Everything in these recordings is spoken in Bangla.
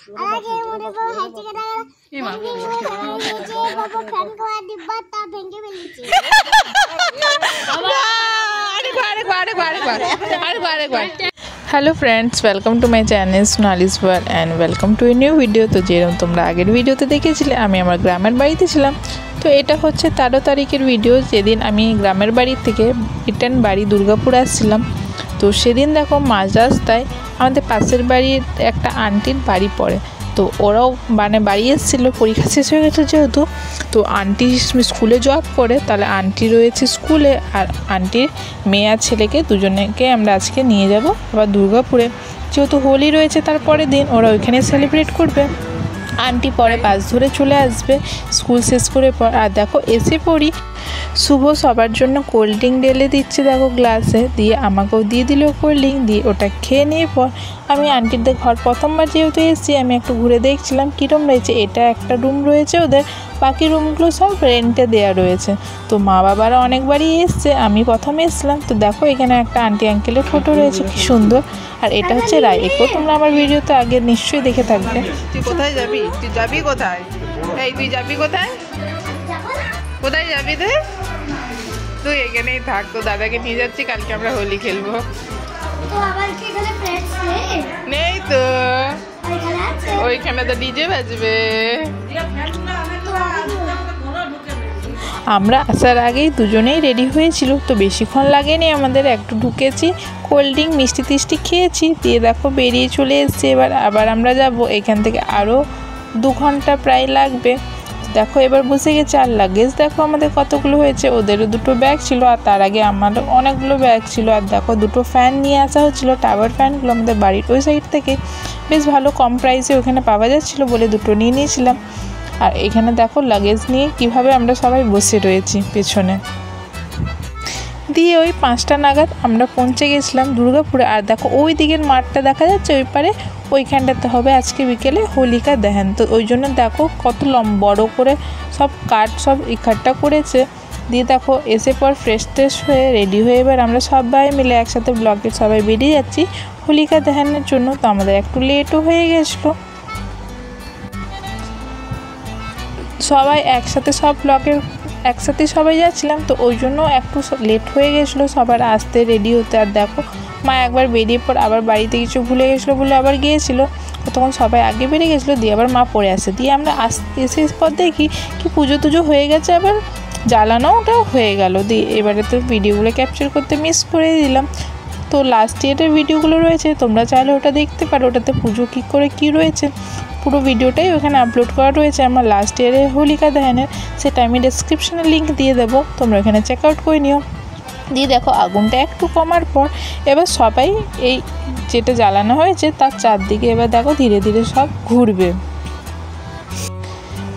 Hello friends, welcome to my channel Sonali's world and welcome to a new video. तो जेरकम तुम्हारा आगे भिडियोते देखेছিলে আমি আমার গ্রামের বাড়িতে ছিলাম। তো এটা হচ্ছে 13 তারিখের ভিডিও, যেদিন আমি গ্রামের বাড়ি থেকে রিটার্ন বাড়ি দুর্গাপুর আসছিলাম। তো সেদিন দেখো মাঝ রাস্তায় আমাদের পাশের বাড়ির একটা আন্টির বাড়ি পড়ে। তো ওরাও মানে বাড়ি এসেছিলো, পরীক্ষা শেষ হয়ে গেছে যেহেতু। তো আন্টি স্কুলে জব করে, তাহলে আন্টি রয়েছে স্কুলে, আর আন্টির মেয়ে আর ছেলেকে দুজনেকে আমরা আজকে নিয়ে যাব আবার দুর্গাপুরে, যেহেতু হোলি রয়েছে তারপরের দিন ওরা ওইখানে সেলিব্রেট করবে। আন্টি পরে বাস ধরে চলে আসবে স্কুল শেষ করে পর। আর দেখো এসে পড়ি, শুভ সবার জন্য কোল্ড ড্রিঙ্ক ঢেলে দিচ্ছে দেখো গ্লাসে, দিয়ে আমাকেও দিয়ে দিল কোল্ড ড্রিঙ্ক, দিয়ে ওটা খেয়ে নিয়ে পর আমি আন্টিদের ঘর প্রথমবার যেহেতু এসেছি আমি একটু ঘুরে দেখছিলাম কীরকম রয়েছে। এটা একটা রুম রয়েছে ওদের, বাকি রুমগুলো সব রেন্টে দেওয়া রয়েছে। তো মা বাবারা অনেকবারই এসছে, আমি প্রথমে এসেছিলাম। তো দেখো এখানে একটা আন্টি আঙ্কেলের ফটো রয়েছে, কি সুন্দর। আর এটা হচ্ছে রায়, একেও তোমরা আমার ভিডিওতে আগে নিশ্চয়ই দেখে থাকবে। তুই কোথায় যাবি? তুই যাবি কোথায়? এই তুই যাবি কোথায়? কোথায় যাবি তুই? তুই এখানেই থাক, তো দাদাকে নিয়ে যাচ্ছি, কালকে আমরা হোলি খেলবো। নেই তো, ওইখানে তো ডিজে বাজবে। আমরা আসার আগেই দুজনেই রেডি হয়েছিল, তো বেশিক্ষণ লাগেনি আমাদের, একটু ঢুকেছি, কোল্ড ড্রিঙ্ক মিষ্টি টিষ্টি খেয়েছি, দিয়ে দেখো বেরিয়ে চলে এসেছি। আবার আমরা যাব, এখান থেকে আরও 2 ঘন্টা প্রায় লাগবে। দেখো এবার বসে গেছে। আর লাগেজ দেখো আমাদের কতগুলো হয়েছে, ওদেরও 2টো ব্যাগ ছিল, আর তার আগে আমারও অনেকগুলো ব্যাগ ছিল। আর দেখো 2টো ফ্যান নিয়ে আসা হচ্ছিলো, টাওয়ার ফ্যানগুলো আমাদের বাড়ির ওই সাইড থেকে বেশ ভালো কম প্রাইসে ওখানে পাওয়া যাচ্ছিলো বলে 2টো নিয়ে নিয়েছিলাম। আর এখানে দেখো লাগেজ নিয়ে কিভাবে আমরা সবাই বসে রয়েছি পেছনে। দিয়ে ওই 5টা নাগাদ আমরা পৌঁছে গেছিলাম দুর্গাপুরে। আর দেখো ওই দিকের মাঠটা দেখা যাচ্ছে ওই পারে, ওইখানটাতে হবে আজকে বিকেলে হোলিকা দহন। তো ওই জন্য দেখো কত বড় করে সব কাঠ সব ইকট্ঠা করেছে। দিয়ে দেখো এসে পর ফ্রেশ ট্রেশ হয়ে রেডি হয়ে এবার আমরা সবাই মিলে একসাথে ব্লকে সবাই বেরিয়ে যাচ্ছি হোলিকা দহনের জন্য। তো আমাদের একটু লেটও হয়ে গেছিলো, সবাই একসাথে সব ব্লকের একসাথে সবাই যাচ্ছিলাম, তো ওই জন্য একটু লেট হয়ে গেছিলো সবার আসতে রেডি হতে। আর দেখো মা একবার বেরিয়ে পর আবার বাড়িতে কিছু ভুলে গেছিলো বলে আবার গিয়েছিলো, তখন সবাই আগে বেরিয়ে গেছিলো, দিয়ে আবার মা পড়ে আসে। দিয়ে আমরা এসে পর দেখি কি পুজো টুজো হয়ে গেছে, আবার জ্বালানোটাও হয়ে গেল। দিয়ে এবারে তো ভিডিওগুলো ক্যাপচার করতে মিস করে দিলাম। তো লাস্ট ইয়ারের ভিডিওগুলো রয়েছে, তোমরা চাইলে ওটা দেখতে পারো, ওটাতে পুজো কী করে কী রয়েছে পুরো ভিডিওটাই ওখানে আপলোড করা রয়েছে আমার লাস্ট ইয়ারের হোলিকা দহনের, সেটা আমি ডেসক্রিপশনে লিঙ্ক দিয়ে দেবো, তোমরা ওখানে চেক আউট করে নিও। দিয়ে দেখো আগুনটা একটু কমার পর এবার সবাই এই যেটা জ্বালানো হয়েছে তার চারদিকে এবার দেখো ধীরে ধীরে সব ঘুরবে।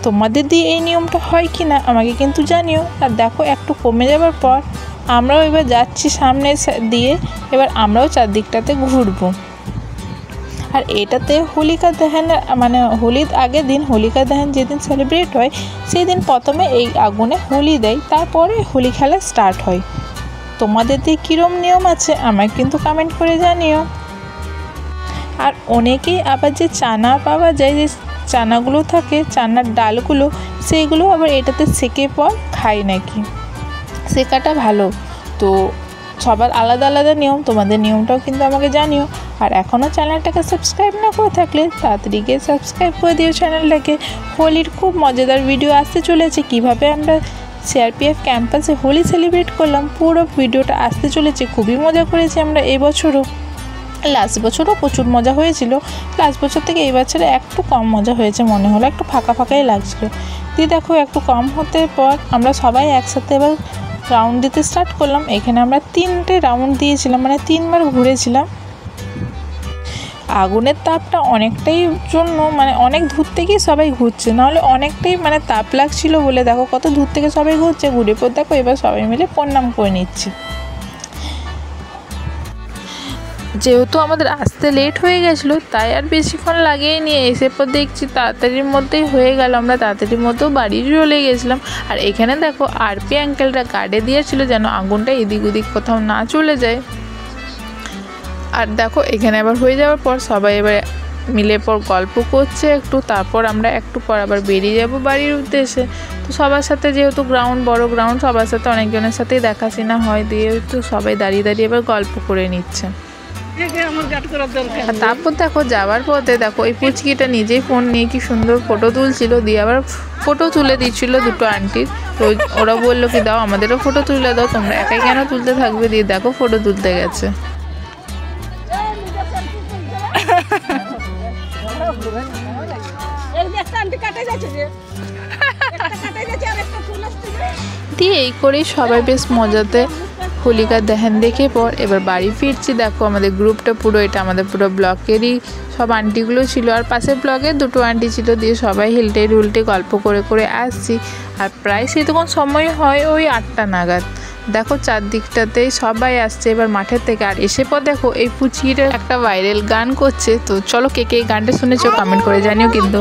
তোমাদের দিয়ে এই নিয়মটা হয় কি না আমাকে কিন্তু জানিও। আর দেখো একটু কমে যাবার পর আমরাও এবার যাচ্ছি সামনে দিয়ে, এবার আমরাও চারদিকটাতে ঘুরবো। আর এটাতে হোলিকা দহন মানে হোলির আগের দিন, হোলিকা দহন যেদিন সেলিব্রেট হয় সেই দিন প্রথমে এই আগুনে হোলি দেয়, তারপরে হোলি খেলা স্টার্ট হয়। তোমাদের দিয়ে কীরকম নিয়ম আছে আমাকে কিন্তু কমেন্ট করে জানিও। আর অনেকেই আবার যে চানা পাওয়া যায়, যে চানাগুলো থাকে চানার ডালগুলো, সেইগুলো আবার এটাতে সেকে পর খায় নাকি, সেকাটা ভালো। তো সবার আলাদা আলাদা নিয়ম, তোমাদের নিয়মটাও কিন্তু আমাকে জানিও। আর এখনও চ্যানেলটাকে সাবস্ক্রাইব না করে থাকলে তাড়াতাড়ি গিয়ে সাবস্ক্রাইব করে দিও চ্যানেলটাকে। হোলির খুব মজাদার ভিডিও আসতে চলেছে, কিভাবে আমরা সিআরপিএফ ক্যাম্পাসে হোলি সেলিব্রেট করলাম পুরো ভিডিওটা আসতে চলেছে। খুবই মজা করেছি আমরা এবছরও, লাস্ট বছরও প্রচুর মজা হয়েছিল, লাস্ট বছর থেকে এই বছরে একটু কম মজা হয়েছে মনে হলো, একটু ফাঁকা ফাঁকাই লাগছিলো। দিয়ে দেখো একটু কম হতে পর আমরা সবাই একসাথে এবার রাউন্ড দিতে স্টার্ট করলাম। এখানে আমরা 3টে রাউন্ড দিয়েছিলাম, মানে 3বার ঘুরেছিলাম। আগুনের তাপটা অনেকটাই জন্য মানে অনেক দূর থেকেই সবাই ঘুরছে, নাহলে অনেকটাই মানে তাপ লাগছিল বলে দেখো কত দূর থেকে সবাই ঘুরছে। ঘুরে পর দেখো এবার সবাই মিলে প্রণাম করে নিচ্ছি। যেহেতু আমাদের আসতে লেট হয়ে গেছিলো তাই আর বেশিক্ষণ লাগিয়ে নিয়ে এসে পর দেখছি তাড়াতাড়ির মধ্যেই হয়ে গেল, আমরা তাড়াতাড়ির মধ্যেও বাড়ি চলে গেছিলাম। আর এখানে দেখো আরপি আঙ্কেলরা গার্ডে দিয়েছিল যেন আগুনটা এদিক ওদিক কোথাও না চলে যায়। আর দেখো এখানে আবার হয়ে যাওয়ার পর সবাই এবার মিলে পর গল্প করছে একটু, তারপর আমরা একটু পর আবার বেরিয়ে যাব বাড়ির উদ্দেশ্যে। তো সবার সাথে যেহেতু গ্রাউন্ড বড় গ্রাউন্ড, সবার সাথে অনেকজনের সাথেই দেখাশোনা হয়, দিয়ে তো সবাই দাঁড়িয়ে দাঁড়িয়ে এবার গল্প করে নিচ্ছে। আর তারপর দেখো যাওয়ার পথে দেখো এই পুচকিটা নিজেই ফোন নিয়ে কি সুন্দর ফটো তুলছিল, দিয়ে আবার ফটো তুলে দিচ্ছিল দুটো আন্টির। তো ওরা বললো কি দাও আমাদেরও ফটো তুলে দাও, তোমরা একাই কেন তুলতে থাকবে, দিয়ে দেখো ফটো তুলতে গেছে। দিয়ে এই করেই সবাই বেশ মজাতে হোলিকার দহন দেখে পর এবার বাড়ি ফিরছি। দেখো আমাদের গ্রুপটা পুরো, এটা আমাদের পুরো ব্লকেরই সব আন্টিগুলো ছিল, আর পাশের ব্লকে দুটো আন্টি ছিল, দিয়ে সবাই হেলটে উল্টে গল্প করে করে আসছি। আর প্রায় সেই তখন সময় হয় ওই 8টা নাগাদ। দেখো চারদিকটাতেই সবাই আসছে এবার মাঠের থেকে। আর এসে পর দেখো এই পুচিটা একটা ভাইরাল গান করছে। তো চলো কে কে এই গানটা শুনেছো কমেন্ট করে জানিও কিন্তু।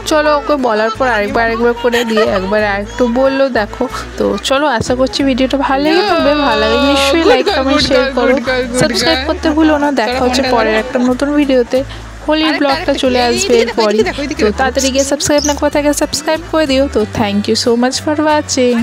চলো ওকে বলার পর আরেকবার করে দিয়ে একবার আরেকটু বললো। দেখো তো চলো, আশা করছি ভিডিওটা ভালো লেগে থাকবে। ভালো লাগে নিশ্চয়ই লাইক কমেন্ট শেয়ার করো, সাবস্ক্রাইব করতে ভুলো না। দেখা হচ্ছে পরের একটা নতুন ভিডিওতে। হোলির ব্লগটা চলে আসবে এরপরই, তো তাড়াতাড়ি গিয়ে সাবস্ক্রাইব না করে থাকে সাবস্ক্রাইব করে দিও। তো thank you so much for watching.